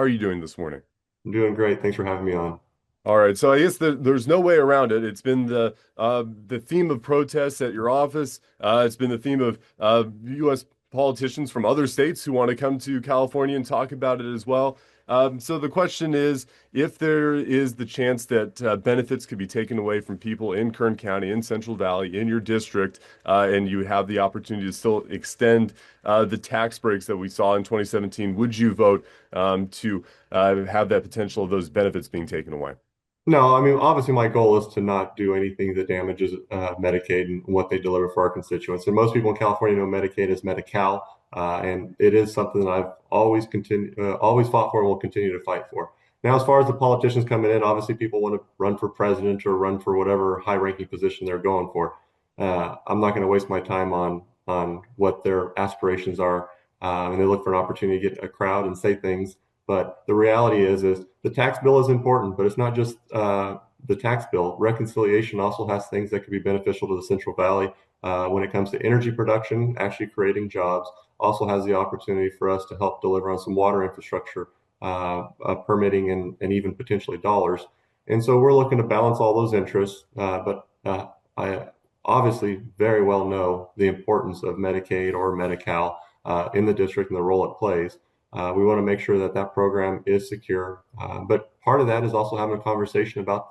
are you doing this morning? I'm doing great. Thanks for having me on. All right, so I guess there's no way around it. It's been the theme of protests at your office. It's been the theme of U.S. politicians from other states who want to come to California and talk about it as well. So the question is, if there is the chance that benefits could be taken away from people in Kern County, in Central Valley, in your district, and you have the opportunity to still extend the tax breaks that we saw in 2017, would you vote to have that potential of those benefits being taken away? No, I mean, obviously, my goal is to not do anything that damages Medicaid and what they deliver for our constituents. And most people in California know Medicaid is Medi-Cal, and it is something that I've always fought for and will continue to fight for. Now, as far as the politicians coming in, obviously, people want to run for president or run for whatever high-ranking position they're going for. I'm not going to waste my time on what their aspirations are, and they look for an opportunity to get a crowd and say things. But the reality is the tax bill is important, but it's not just the tax bill. Reconciliation also has things that could be beneficial to the Central Valley when it comes to energy production, actually creating jobs. Also has the opportunity for us to help deliver on some water infrastructure, permitting, and even potentially dollars. And so we're looking to balance all those interests. But I obviously very well know the importance of Medicaid or Medi-Cal in the district and the role it plays. We want to make sure that that program is secure. But part of that is also having a conversation about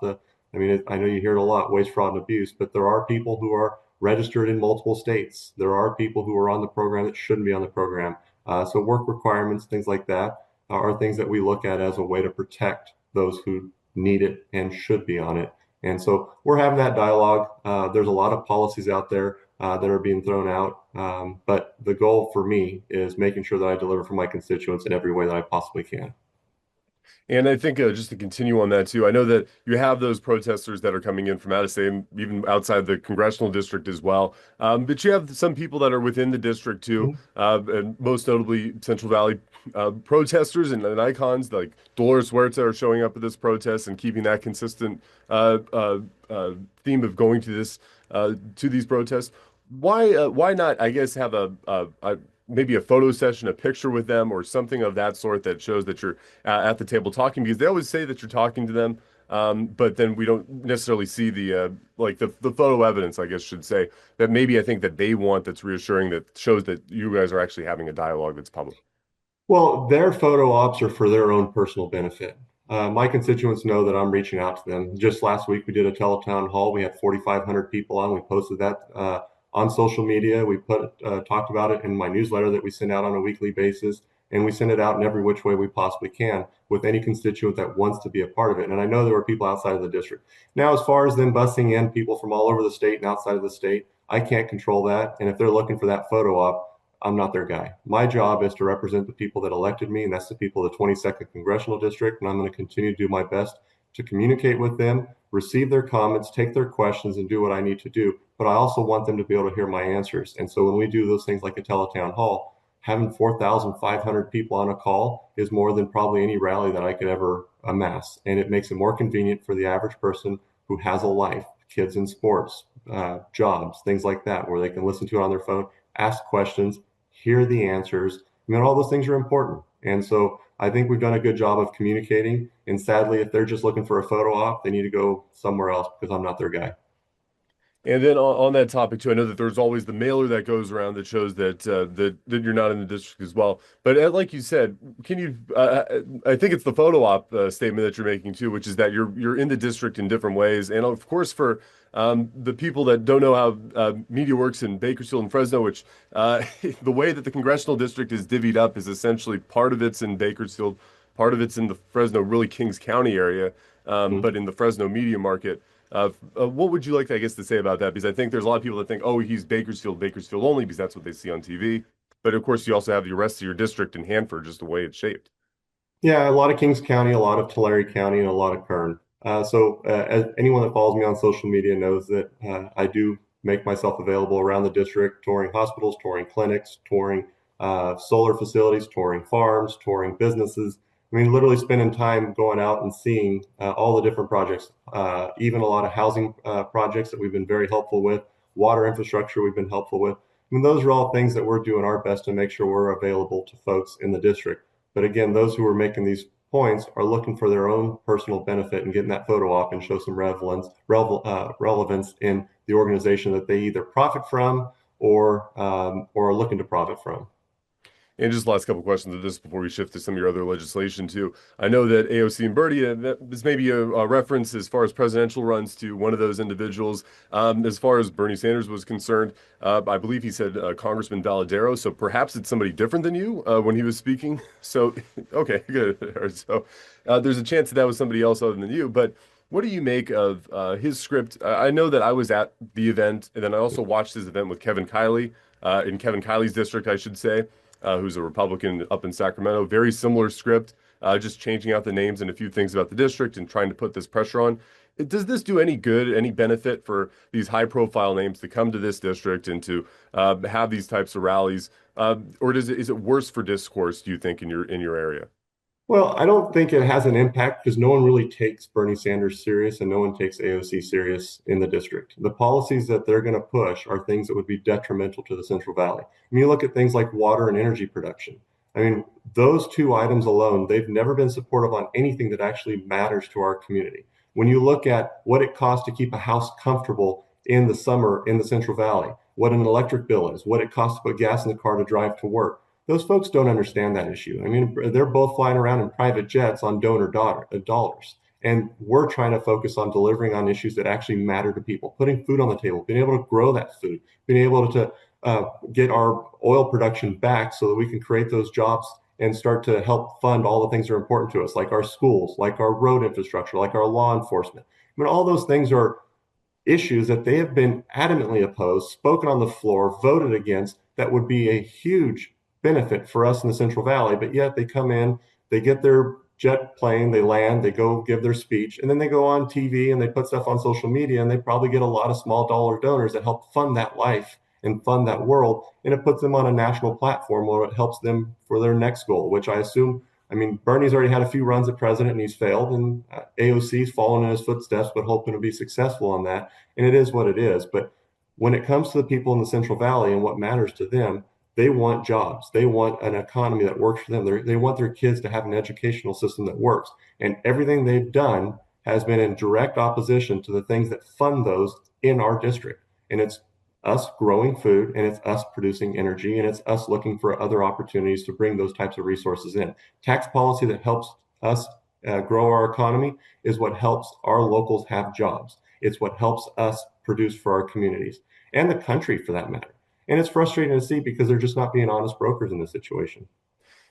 I mean, I know you hear it a lot, waste, fraud, and abuse, but there are people who are registered in multiple states. There are people who are on the program that shouldn't be on the program. So work requirements, things like that, are things that we look at as a way to protect those who need it and should be on it. And so we're having that dialogue. There's a lot of policies out there that are being thrown out. But the goal for me is making sure that I deliver for my constituents in every way that I possibly can. And I think just to continue on that too, I know that you have those protesters that are coming in from out of state, and even outside the congressional district as well. But you have some people that are within the district too, Mhm. and most notably Central Valley protesters and icons like Dolores Huerta are showing up at this protest and keeping that consistent theme of going to these protests. Why not, I guess, have a maybe a photo session, a picture with them, or something of that sort that shows that you're at the table talking? Because they always say that you're talking to them, but then we don't necessarily see the photo evidence, I guess should say, that maybe I think that they want that's reassuring that shows that you guys are actually having a dialogue that's public. Well, their photo ops are for their own personal benefit. My constituents know that I'm reaching out to them. Just last week, we did a teletown hall. We had 4,500 people on. We posted that on social media. We talked about it in my newsletter that we send out on a weekly basis, and we send it out in every which way we possibly can with any constituent that wants to be a part of it. And I know there were people outside of the district. Now, as far as them busing in people from all over the state and outside of the state, I can't control that. And if they're looking for that photo op, I'm not their guy. My job is to represent the people that elected me, and that's the people of the 22nd Congressional District. And I'm going to continue to do my best to communicate with them, receive their comments, take their questions, and do what I need to do. But I also want them to be able to hear my answers. And so when we do those things like a teletown hall, having 4,500 people on a call is more than probably any rally that I could ever amass. And it makes it more convenient for the average person who has a life, kids in sports, jobs, things like that, where they can listen to it on their phone, ask questions, hear the answers. I mean, all those things are important. And so I think we've done a good job of communicating. And sadly, if they're just looking for a photo op, they need to go somewhere else because I'm not their guy. And then on that topic too, I know that there's always the mailer that goes around that shows that you're not in the district as well. But like you said, can you? I think it's the photo op statement that you're making too, which is that you're in the district in different ways. And of course, for the people that don't know how media works in Bakersfield and Fresno, which the way that the congressional district is divvied up is essentially part of it's in Bakersfield, part of it's in the Fresno, really Kings County area, Mhm. but in the Fresno media market. What would you like, I guess, to say about that? Because I think there's a lot of people that think, oh, he's Bakersfield, Bakersfield only, because that's what they see on TV. But of course, you also have the rest of your district in Hanford, just the way it's shaped. Yeah, a lot of Kings County, a lot of Tulare County, and a lot of Kern. As anyone that follows me on social media knows that I do make myself available around the district, touring hospitals, touring clinics, touring solar facilities, touring farms, touring businesses. I mean, literally spending time going out and seeing all the different projects, even a lot of housing projects that we've been very helpful with, water infrastructure we've been helpful with. I mean, those are all things that we're doing our best to make sure we're available to folks in the district. But again, those who are making these points are looking for their own personal benefit and getting that photo op and show some relevance in the organization that they either profit from or are looking to profit from. And just last couple questions of this before we shift to some of your other legislation too. I know that AOC and Bertie, this may be a reference as far as presidential runs to one of those individuals. As far as Bernie Sanders was concerned, I believe he said Congressman Valadao. So perhaps it's somebody different than you when he was speaking. So, okay, good. All right, so there's a chance that that was somebody else other than you. But what do you make of his script? I know that I was at the event, and then I also watched his event with Kevin Kiley in Kevin Kiley's district, I should say, who's a Republican up in Sacramento. Very similar script, just changing out the names and a few things about the district and trying to put this pressure on. Does this do any good, any benefit for these high-profile names to come to this district and to have these types of rallies, or is it worse for discourse? Do you think in your area? Well, I don't think it has an impact because no one really takes Bernie Sanders serious and no one takes AOC serious in the district. The policies that they're going to push are things that would be detrimental to the Central Valley. When you look at things like water and energy production, I mean, those two items alone, they've never been supportive on anything that actually matters to our community. When you look at what it costs to keep a house comfortable in the summer in the Central Valley, what an electric bill is, what it costs to put gas in the car to drive to work, those folks don't understand that issue. I mean, they're both flying around in private jets on dollars. And we're trying to focus on delivering on issues that actually matter to people, putting food on the table, being able to grow that food, being able to get our oil production back so that we can create those jobs and start to help fund all the things that are important to us, like our schools, like our road infrastructure, like our law enforcement. I mean, all those things are issues that they have been adamantly opposed, spoken on the floor, voted against, that would be a huge benefit for us in the Central Valley, but yet they come in, they get their jet plane, they land, they go give their speech, and then they go on TV and they put stuff on social media, and they probably get a lot of small dollar donors that help fund that life and fund that world, and it puts them on a national platform where it helps them for their next goal, which I assume, I mean, Bernie's already had a few runs at president and he's failed, and AOC's fallen in his footsteps, but hoping to be successful on that, and it is what it is. But when it comes to the people in the Central Valley and what matters to them, they want jobs. They want an economy that works for them. They want their kids to have an educational system that works. And everything they've done has been in direct opposition to the things that fund those in our district. And it's us growing food, and it's us producing energy, and it's us looking for other opportunities to bring those types of resources in. Tax policy that helps us grow our economy is what helps our locals have jobs. It's what helps us produce for our communities and the country for that matter. And it's frustrating to see because they're just not being honest brokers in this situation.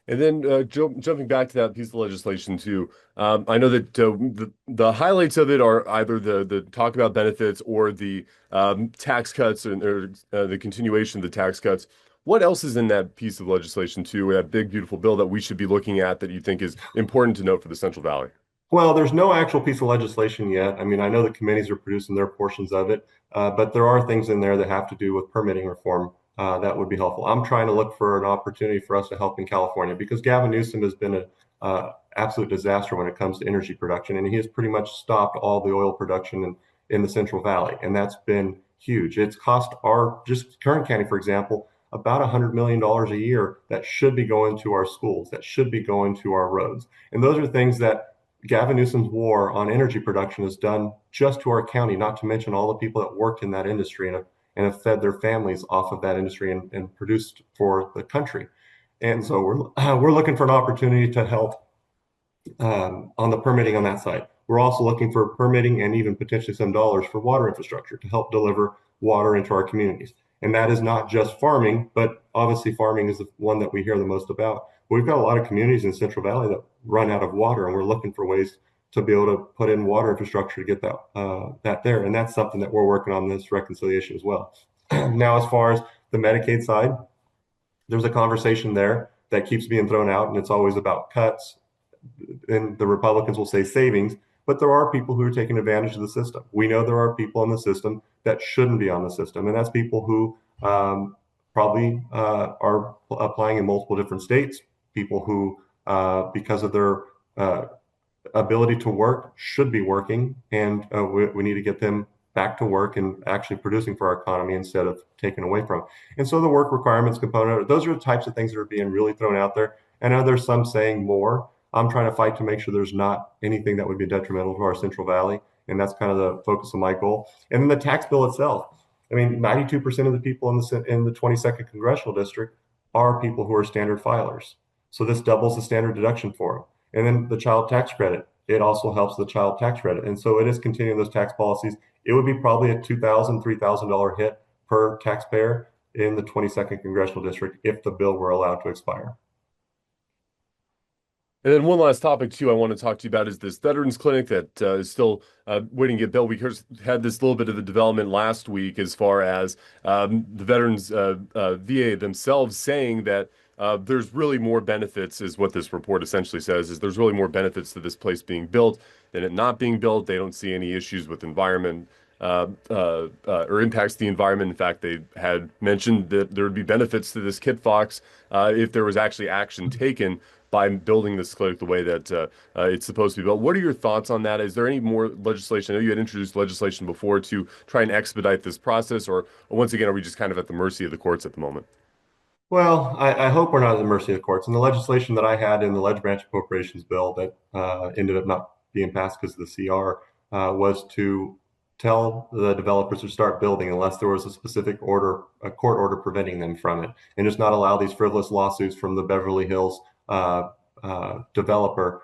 And then jumping back to that piece of legislation too, I know that the highlights of it are either the talk about benefits or the tax cuts or the continuation of the tax cuts. What else is in that piece of legislation too, that big beautiful bill that we should be looking at that you think is important to note for the Central Valley? Well, there's no actual piece of legislation yet. I mean, I know the committees are producing their portions of it, but there are things in there that have to do with permitting reform that would be helpful. I'm trying to look for an opportunity for us to help in California because Gavin Newsom has been an absolute disaster when it comes to energy production, and he has pretty much stopped all the oil production in the Central Valley, and that's been huge. It's cost our, just Kern County, for example, about $100 million a year that should be going to our schools, that should be going to our roads. And those are things that Gavin Newsom's war on energy production has done just to our county, not to mention all the people that worked in that industry and have fed their families off of that industry and produced for the country. And so we're looking for an opportunity to help on the permitting on that side. We're also looking for permitting and even potentially some dollars for water infrastructure to help deliver water into our communities. And that is not just farming, but obviously farming is the one that we hear the most about. We've got a lot of communities in Central Valley that run out of water, and we're looking for ways to be able to put in water infrastructure to get that there. And that's something that we're working on this reconciliation as well. Now, as far as the Medicaid side, there's a conversation there that keeps being thrown out, and it's always about cuts. And the Republicans will say savings, but there are people who are taking advantage of the system. We know there are people in the system that shouldn't be on the system, and that's people who probably are applying in multiple different states, people who, because of their ability to work, should be working, and we need to get them back to work and actually producing for our economy instead of taken away from it. And so the work requirements component, those are the types of things that are being really thrown out there. I know there's some saying more. I'm trying to fight to make sure there's not anything that would be detrimental to our Central Valley. And that's kind of the focus of my goal. And then the tax bill itself. I mean, 92% of the people in the 22nd congressional district are people who are standard filers. So this doubles the standard deduction for them. And then the child tax credit, it also helps the child tax credit. And so it is continuing those tax policies. It would be probably a $2,000, $3,000 hit per taxpayer in the 22nd congressional district if the bill were allowed to expire. And then one last topic too I want to talk to you about is this veterans clinic that is still waiting to get built. We had this little bit of a development last week as far as the veterans VA themselves saying that there's really more benefits, is what this report essentially says, is there's really more benefits to this place being built than it not being built. They don't see any issues with environment or impacts the environment. In fact, they had mentioned that there would be benefits to this Kit Fox if there was actually action taken by building this clinic the way that it's supposed to be built. What are your thoughts on that? Is there any more legislation? I know you had introduced legislation before to try and expedite this process, or once again, are we just kind of at the mercy of the courts at the moment? Well, I hope we're not at the mercy of the courts. And the legislation that I had in the Ledge Branch Appropriations Bill that ended up not being passed because of the CR was to tell the developers to start building unless there was a specific order, a court order preventing them from it, and just not allow these frivolous lawsuits from the Beverly Hills developer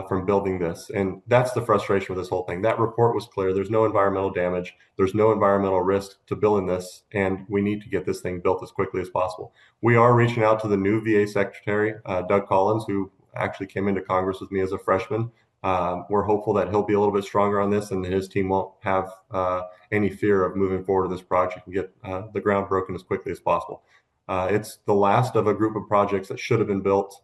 from building this. And that's the frustration with this whole thing. That report was clear. There's no environmental damage. There's no environmental risk to building this. And we need to get this thing built as quickly as possible. We are reaching out to the new VA Secretary, Doug Collins, who actually came into Congress with me as a freshman. We're hopeful that he'll be a little bit stronger on this and his team won't have any fear of moving forward with this project and get the ground broken as quickly as possible. It's the last of a group of projects that should have been built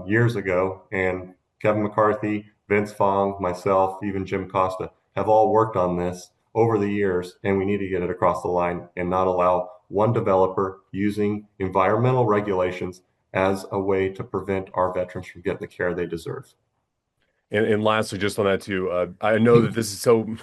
years ago. And Kevin McCarthy, Vince Fong, myself, even Jim Costa have all worked on this over the years, and we need to get it across the line and not allow one developer using environmental regulations as a way to prevent our veterans from getting the care they deserve. And lastly, just on that too, I know that this is so,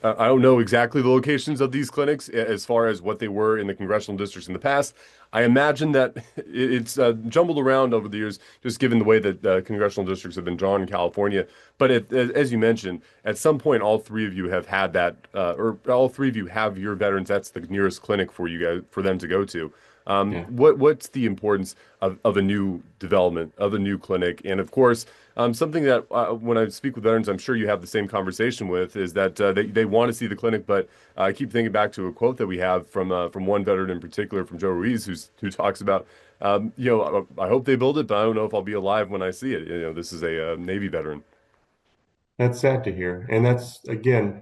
I don't know exactly the locations of these clinics as far as what they were in the congressional districts in the past. I imagine that it's jumbled around over the years, just given the way that congressional districts have been drawn in California. But as you mentioned, at some point, all three of you have had that, or all three of you have your veterans. That's the nearest clinic for you guys, for them to go to. Yeah. What's the importance of a new development, of a new clinic? And of course, something that when I speak with veterans, I'm sure you have the same conversation with, is that they want to see the clinic, but I keep thinking back to a quote that we have from one veteran in particular, from Joe Ruiz, who talks about, I hope they build it, but I don't know if I'll be alive when I see it. This is a Navy veteran. That's sad to hear. And that's, again,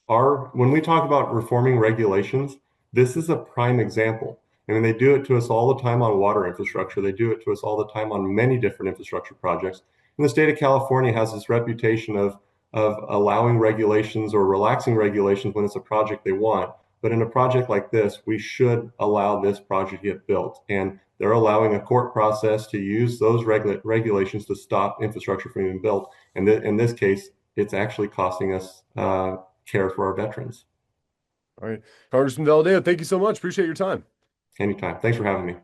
when we talk about reforming regulations, this is a prime example. I mean, they do it to us all the time on water infrastructure. They do it to us all the time on many different infrastructure projects. And the state of California has this reputation of allowing regulations or relaxing regulations when it's a project they want. But in a project like this, we should allow this project to get built. And they're allowing a court process to use those regulations to stop infrastructure from being built. And in this case, it's actually costing us care for our veterans. All right. Congressman Valadao, thank you so much. Appreciate your time. Anytime. Thanks for having me.